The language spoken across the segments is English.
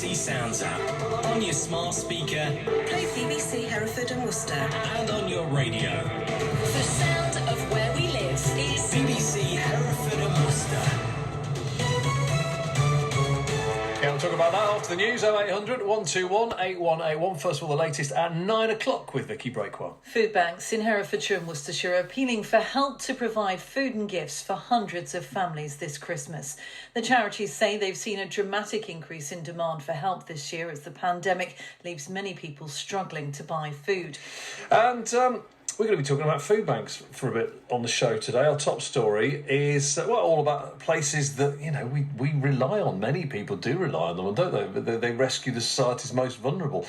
BBC Sounds app, on your smart speaker, play BBC Hereford and Worcester, and on your radio. The sound of where we live is BBC Hereford and Worcester. Yeah, we'll talk about that after the news. 0800 121 8181. First of all, the latest at 9 o'clock with Vicky Breakwell. Food banks in Herefordshire and Worcestershire are appealing for help to provide food and gifts for hundreds of families this Christmas. The charities say they've seen a dramatic increase in demand for help this year as the pandemic leaves many people struggling to buy food. And we're going to be talking about food banks for a bit on the show today. Our top story is all about places that, you know, we rely on. Many people do rely on them, don't they? They rescue the society's most vulnerable.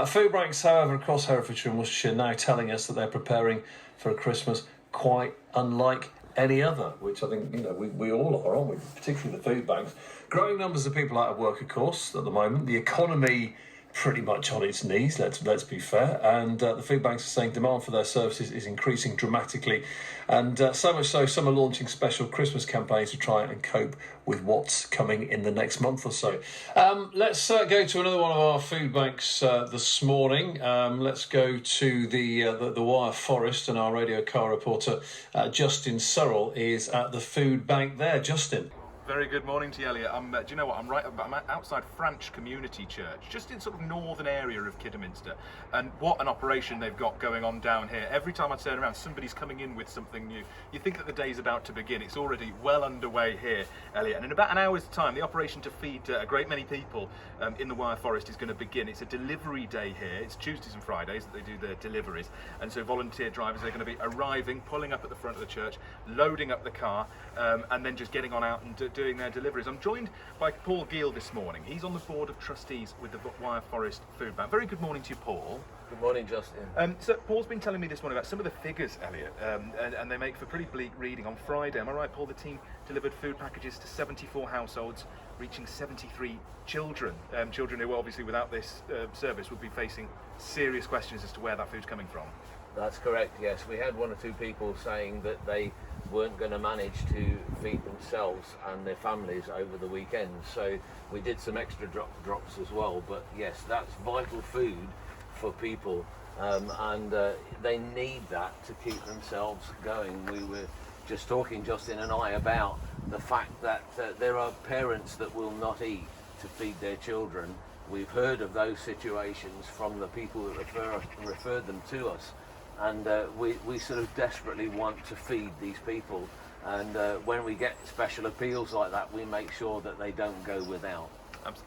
Food banks, however, across Herefordshire and Worcestershire now telling us that they're preparing for a Christmas quite unlike any other, which I think, you know, we all are, aren't we? Particularly the food banks. Growing numbers of people out of work, of course, at the moment. The economy pretty much on its knees, let's be fair, and the food banks are saying demand for their services is increasing dramatically, and so much so some are launching special Christmas campaigns to try and cope with what's coming in the next month or so. Let's go to another one of our food banks this morning. Let's go to the Wyre Forest, and our radio car reporter Justin Surrell is at the food bank there. Justin. Very good morning to you, Elliot. Do you know what? I'm outside Franch Community Church, just in sort of northern area of Kidderminster. And what an operation they've got going on down here. Every time I turn around, somebody's coming in with something new. You think that the day's about to begin. It's already well underway here, Elliot. And in about an hour's time, the operation to feed a great many people in the Wyre Forest is going to begin. It's a delivery day here. It's Tuesdays and Fridays that they do their deliveries. And so volunteer drivers are going to be arriving, pulling up at the front of the church, loading up the car, and then just getting on out and doing their deliveries. I'm joined by Paul Gill this morning. He's on the board of trustees with the Wyre Forest Food Bank. Very good morning to you, Paul. Good morning, Justin. So Paul's been telling me this morning about some of the figures, Elliot, and they make for pretty bleak reading. On Friday, am I right, Paul? The team delivered food packages to 74 households, reaching 73 children. Children who, obviously, without this service, would be facing serious questions as to where that food's coming from. That's correct, yes. We had one or two people saying that they weren't going to manage to feed themselves and their families over the weekend, so we did some extra drops as well. But yes, that's vital food for people, and they need that to keep themselves going. We were just talking, Justin and I, about the fact that there are parents that will not eat to feed their children. We've heard of those situations from the people that referred them to us. And we sort of desperately want to feed these people, and when we get special appeals like that, we make sure that they don't go without.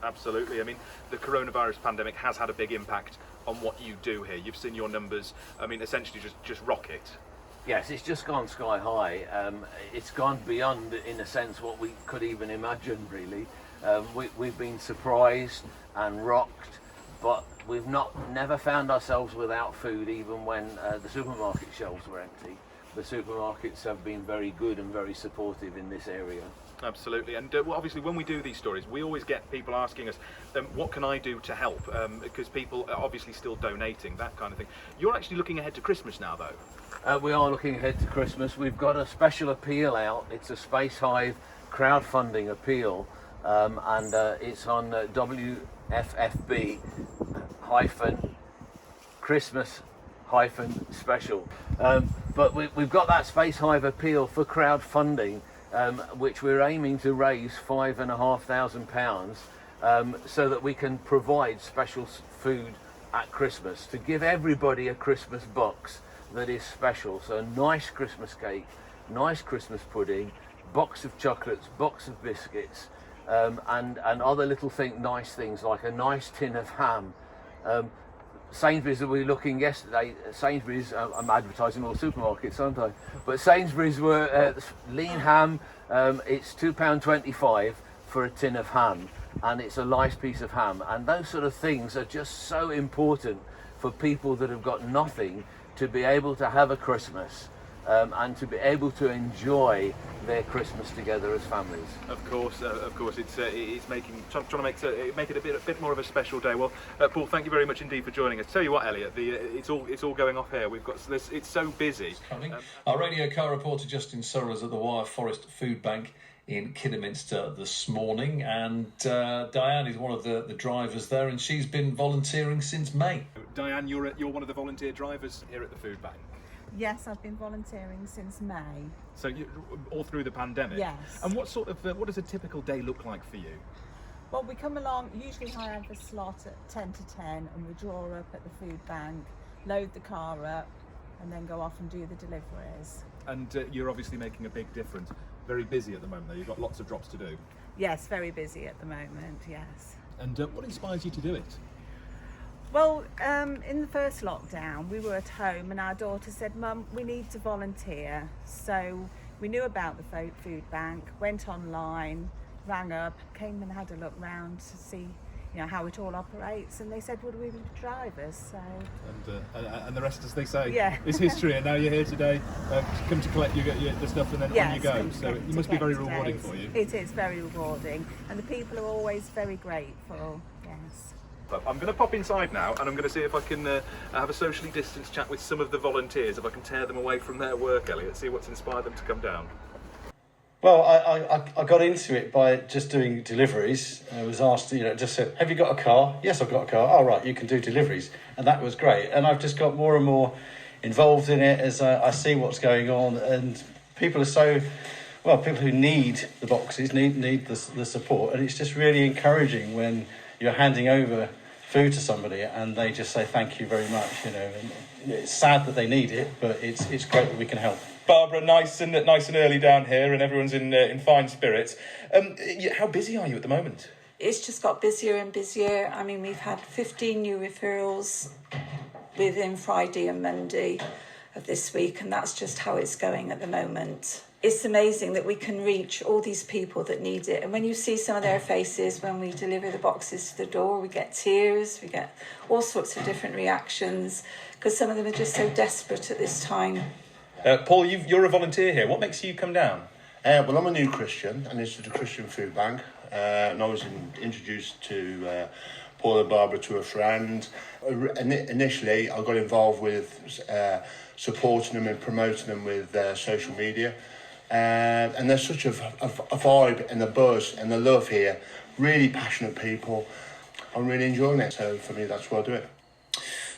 Absolutely. I mean, the coronavirus pandemic has had a big impact on what you do here. You've seen your numbers, I mean, essentially just rocket. Yes, it's just gone sky high. It's gone beyond, in a sense, what we could even imagine, really. We've been surprised and rocked, but we've never found ourselves without food, even when the supermarket shelves were empty. The supermarkets have been very good and very supportive in this area. Absolutely, and obviously when we do these stories, we always get people asking us, what can I do to help? Because people are obviously still donating, that kind of thing. You're actually looking ahead to Christmas now, though. We are looking ahead to Christmas. We've got a special appeal out. It's a Space Hive crowdfunding appeal, and it's on WFFB Christmas special, but we've got that Space Hive appeal for crowdfunding, which we're aiming to raise £5,500, so that we can provide special food at Christmas to give everybody a Christmas box that is special. So nice Christmas cake, nice Christmas pudding, box of chocolates, box of biscuits, and other little nice things like a nice tin of ham. Sainsbury's, we were looking yesterday, Sainsbury's, I'm advertising all supermarkets, aren't I? But Sainsbury's were lean ham, it's £2.25 for a tin of ham, and it's a nice piece of ham. And those sort of things are just so important for people that have got nothing to be able to have a Christmas. And to be able to enjoy their Christmas together as families. Of course, it's trying to make it a bit more of a special day. Well, Paul, thank you very much indeed for joining us. Tell you what, Elliot, it's all going off here. We've got it's so busy. Our radio car reporter Justin Surrell is at the Wyre Forest Food Bank in Kidderminster this morning, and Diane is one of the drivers there, and she's been volunteering since May. Diane, you're one of the volunteer drivers here at the food bank. Yes, I've been volunteering since May. So you all through the pandemic. Yes. And what does a typical day look like for you? Well, we come along, usually I have a slot at 10 to 10 and we draw up at the food bank, load the car up and then go off and do the deliveries. And you're obviously making a big difference. Very busy at the moment though, you've got lots of drops to do. Yes, very busy at the moment, yes. And what inspires you to do it? Well, in the first lockdown, we were at home and our daughter said, Mum, we need to volunteer. So we knew about the food bank, went online, rang up, came and had a look round to see, you know, how it all operates, and they said, would we be drivers? So. And the rest, as they say, Yeah. is history. And now you're here today, come to collect the stuff, and then on you go. So it must be very rewarding for you. It is very rewarding, and the people are always very grateful. Yes. I'm going to pop inside now, and I'm going to see if I can have a socially distanced chat with some of the volunteers, if I can tear them away from their work, Elliot, see what's inspired them to come down. Well, I got into it by just doing deliveries. I was asked, just said, have you got a car? Yes, I've got a car. Oh, right, you can do deliveries. And that was great. And I've just got more and more involved in it as I see what's going on. And people are people who need the boxes, need the support. And it's just really encouraging when you're handing over food to somebody and they just say, thank you very much, And it's sad that they need it, but it's great that we can help. Barbara, nice and early down here, and everyone's in fine spirits. How busy are you at the moment? It's just got busier and busier. I mean, we've had 15 new referrals within Friday and Monday of this week, and that's just how it's going at the moment. It's amazing that we can reach all these people that need it. And when you see some of their faces when we deliver the boxes to the door, we get tears, we get all sorts of different reactions, because some of them are just so desperate at this time. Paul, you're a volunteer here. What makes you come down? Well, I'm a new Christian, and this is the Christian Food Bank. And I was introduced to Paul and Barbara to a friend. Initially, I got involved with supporting them and promoting them with social media. And there's such a vibe and a buzz and the love here. Really passionate people. I'm really enjoying it. So for me, that's why I do it.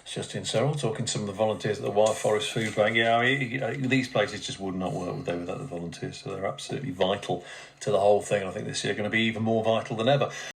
It's Justin Searle talking to some of the volunteers at the Wyre Forest Food Bank. Yeah, I mean, these places just would not work without the volunteers, so they're absolutely vital to the whole thing. I think this year are going to be even more vital than ever.